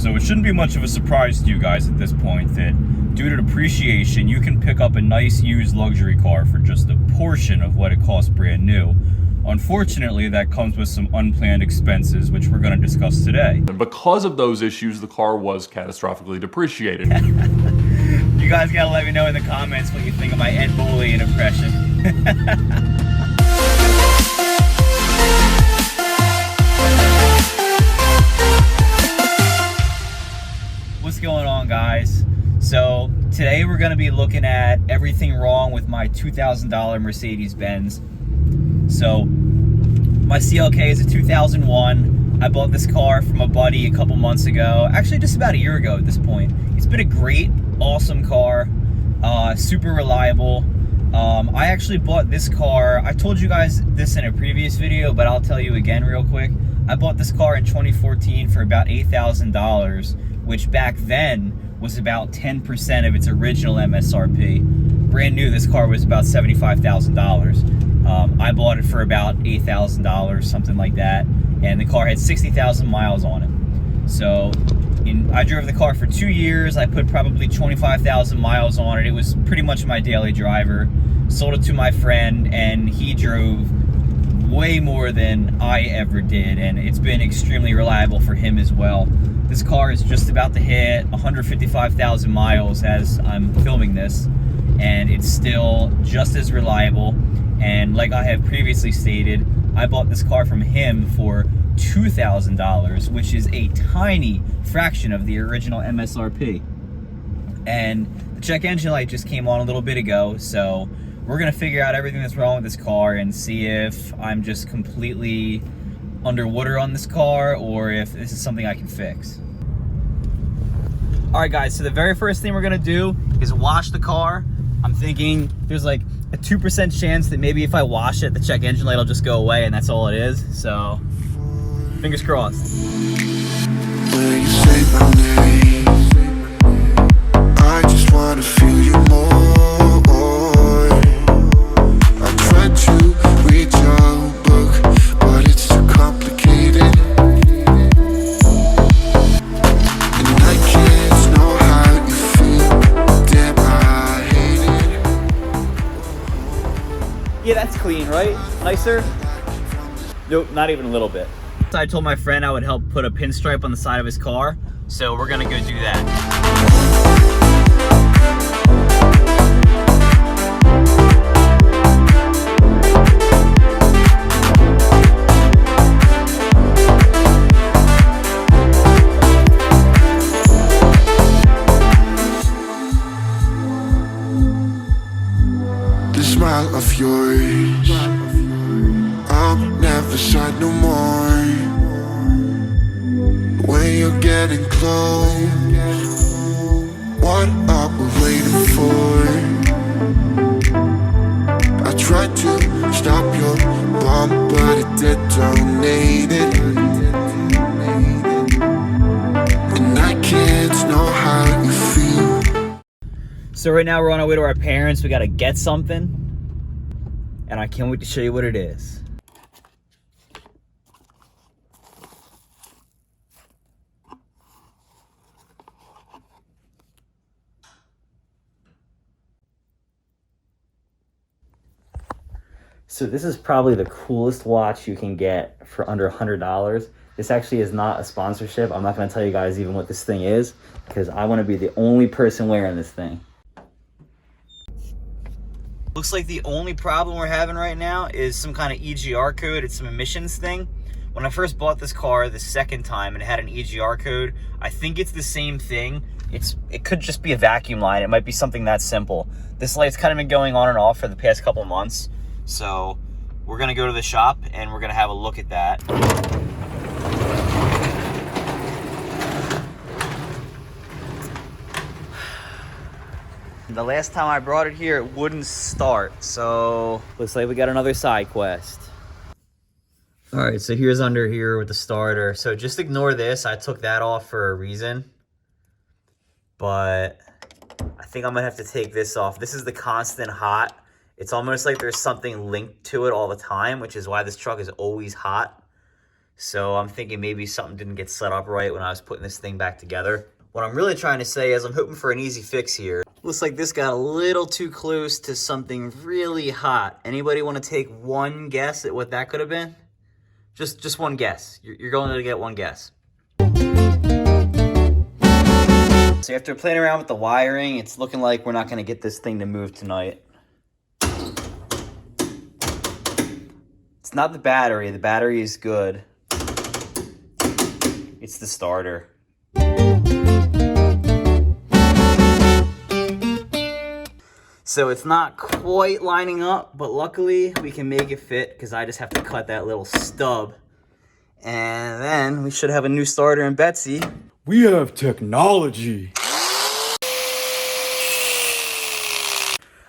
So it shouldn't be much of a surprise to you guys at this point that due to depreciation, you can pick up a nice used luxury car for just a portion of what it costs brand new. Unfortunately, that comes with some unplanned expenses, which we're going to discuss today. And because of those issues, the car was catastrophically depreciated. You guys gotta let me know in the comments what you think of my Ed Bolian impression. What's going on, guys? So today we're gonna be looking at everything wrong with my $2,000 Mercedes-Benz. So my CLK is a 2001. I bought this car from a buddy a couple months ago, actually just about a year ago at this point. It's been a great, awesome car, super reliable. I actually bought this car, I told you guys this in a previous video, but I'll tell you again real quick. I bought this car in 2014 for about $8,000, which back then was about 10% of its original MSRP. Brand new, this car was about $75,000. I bought it for about $8,000, something like that, and the car had 60,000 miles on it. So I drove the car for 2 years. I put probably 25,000 miles on it. It was pretty much my daily driver. Sold it to my friend, and he drove way more than I ever did, and it's been extremely reliable for him as well. This car is just about to hit 155,000 miles as I'm filming this, and it's still just as reliable. And like I have previously stated, I bought this car from him for $2,000, which is a tiny fraction of the original MSRP. And the check engine light just came on a little bit ago, so we're gonna figure out everything that's wrong with this car and see if I'm just completely underwater on this car or if this is something I can fix. All right, guys, so the very first thing we're gonna do is wash the car. I'm thinking there's like a 2% chance that maybe if I wash it, the check engine light will just go away, and that's all it is. So fingers crossed. When you say my name, I just wanna feel you more. I tried to read your book, but it's too complicated, and I can't know how you feel. Damn, I hate it. Yeah, that's clean, right? Nicer? Nope, not even a little bit. I told my friend I would help put a pinstripe on the side of his car, so we're gonna go do that. The smile of yours, I'll never sad no more. When you're getting close, what are we waiting for? I tried to stop your bomb, but it detonated, and I can't know how you feel. So right now we're on our way to our parents. We gotta get something, and I can't wait to show you what it is. So this is probably the coolest watch you can get for under $100. This actually is not a sponsorship. I'm not gonna tell you guys even what this thing is, because I wanna be the only person wearing this thing. Looks like the only problem we're having right now is some kind of EGR code. It's some emissions thing. When I first bought this car the second time and it had an EGR code, I think it's the same thing. It could just be a vacuum line. It might be something that simple. This light's kind of been going on and off for the past couple months. So we're gonna go to the shop and we're gonna have a look at that. The last time I brought it here, it wouldn't start. So looks like we got another side quest. All right, so here's under here with the starter. So just ignore this. I took that off for a reason. But I think I'm gonna have to take this off. This is the constant hot. It's almost like there's something linked to it all the time, which is why this truck is always hot. So I'm thinking maybe something didn't get set up right when I was putting this thing back together. What I'm really trying to say is I'm hoping for an easy fix here. Looks like this got a little too close to something really hot. Anybody want to take one guess at what that could have been? Just one guess. You're going to get one guess. So after playing around with the wiring, it's looking like we're not going to get this thing to move tonight. It's not the battery. The battery is good. It's the starter. So it's not quite lining up, but luckily we can make it fit because I just have to cut that little stub. And then we should have a new starter in Betsy. We have technology.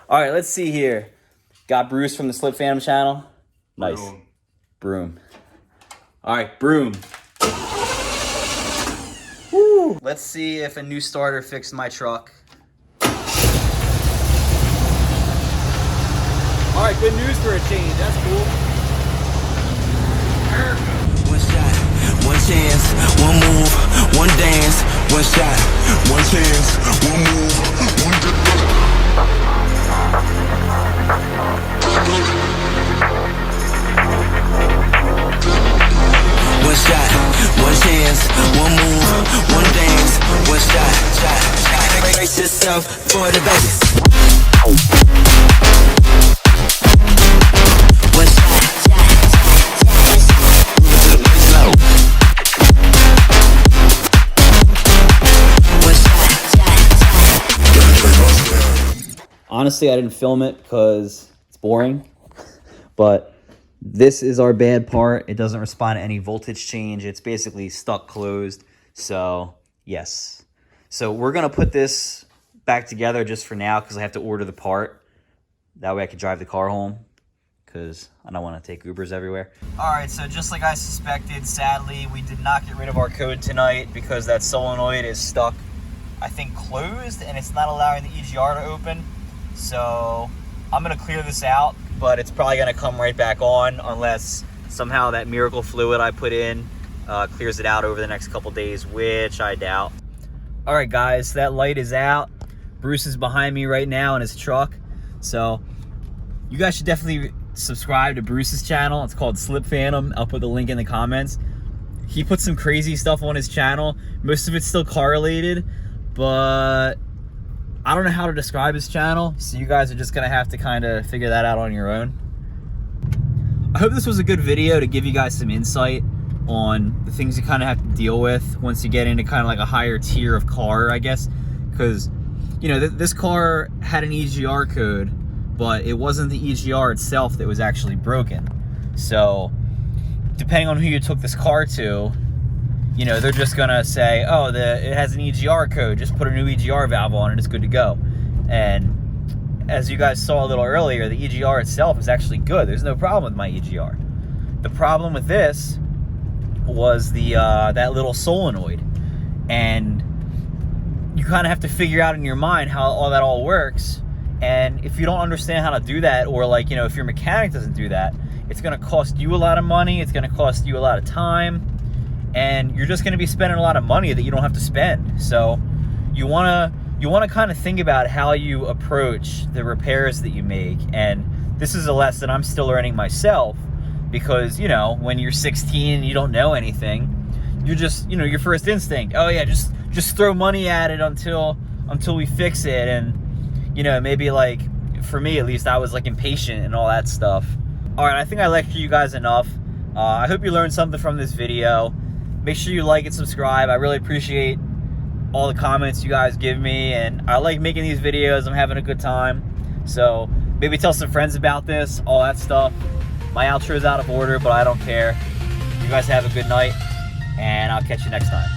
All right, let's see here. Got Bruce from the Slip Phantom channel. Nice. Broom. All right, broom. Woo. Let's see if a new starter fixed my truck. All right, good news for a change. That's cool. One shot, one chance, one move, one dance. One shot, one chance, one move, one dance. One shot, one chance, one move, one dance. One shot, brace yourself for the Vegas. One shot. Honestly, I didn't film it because it's boring, but this is our bad part. It doesn't respond to any voltage change. It's basically stuck closed. So yes. So we're going to put this back together just for now because I have to order the part. That way I can drive the car home because I don't want to take Ubers everywhere. All right, so just like I suspected, sadly, we did not get rid of our code tonight because that solenoid is stuck, I think, closed, and it's not allowing the EGR to open. So I'm going to clear this out, but it's probably going to come right back on unless somehow that miracle fluid I put in clears it out over the next couple days, which I doubt. All right, guys, that light is out. Bruce is behind me right now in his truck. So you guys should definitely subscribe to Bruce's channel. It's called Slip Phantom. I'll put the link in the comments. He puts some crazy stuff on his channel. Most of it's still correlated, but I don't know how to describe his channel, so you guys are just gonna have to kind of figure that out on your own. I hope this was a good video to give you guys some insight on the things you kind of have to deal with once you get into kind of like a higher tier of car, I guess. Because, you know, this car had an EGR code, but it wasn't the EGR itself that was actually broken. So depending on who you took this car to, you know, they're just gonna say, oh, it has an EGR code, just put a new EGR valve on and it's good to go. And as you guys saw a little earlier, the EGR itself is actually good. There's no problem with my EGR. The problem with this was that little solenoid. And you kind of have to figure out in your mind how all that all works. And if you don't understand how to do that, or like, you know, if your mechanic doesn't do that, it's gonna cost you a lot of money, it's gonna cost you a lot of time, and you're just going to be spending a lot of money that you don't have to spend. So you want to kind of think about how you approach the repairs that you make. And this is a lesson I'm still learning myself because, you know, when you're 16 and you don't know anything, you're just, you know, your first instinct, oh yeah, just throw money at it until we fix it. And, you know, maybe like for me at least, I was like impatient and all that stuff. All right, I think I lectured you guys enough. I hope you learned something from this video. Make sure you like and subscribe. I really appreciate all the comments you guys give me, and I like making these videos. I'm having a good time. So maybe tell some friends about this, all that stuff. My outro is out of order, but I don't care. You guys have a good night, and I'll catch you next time.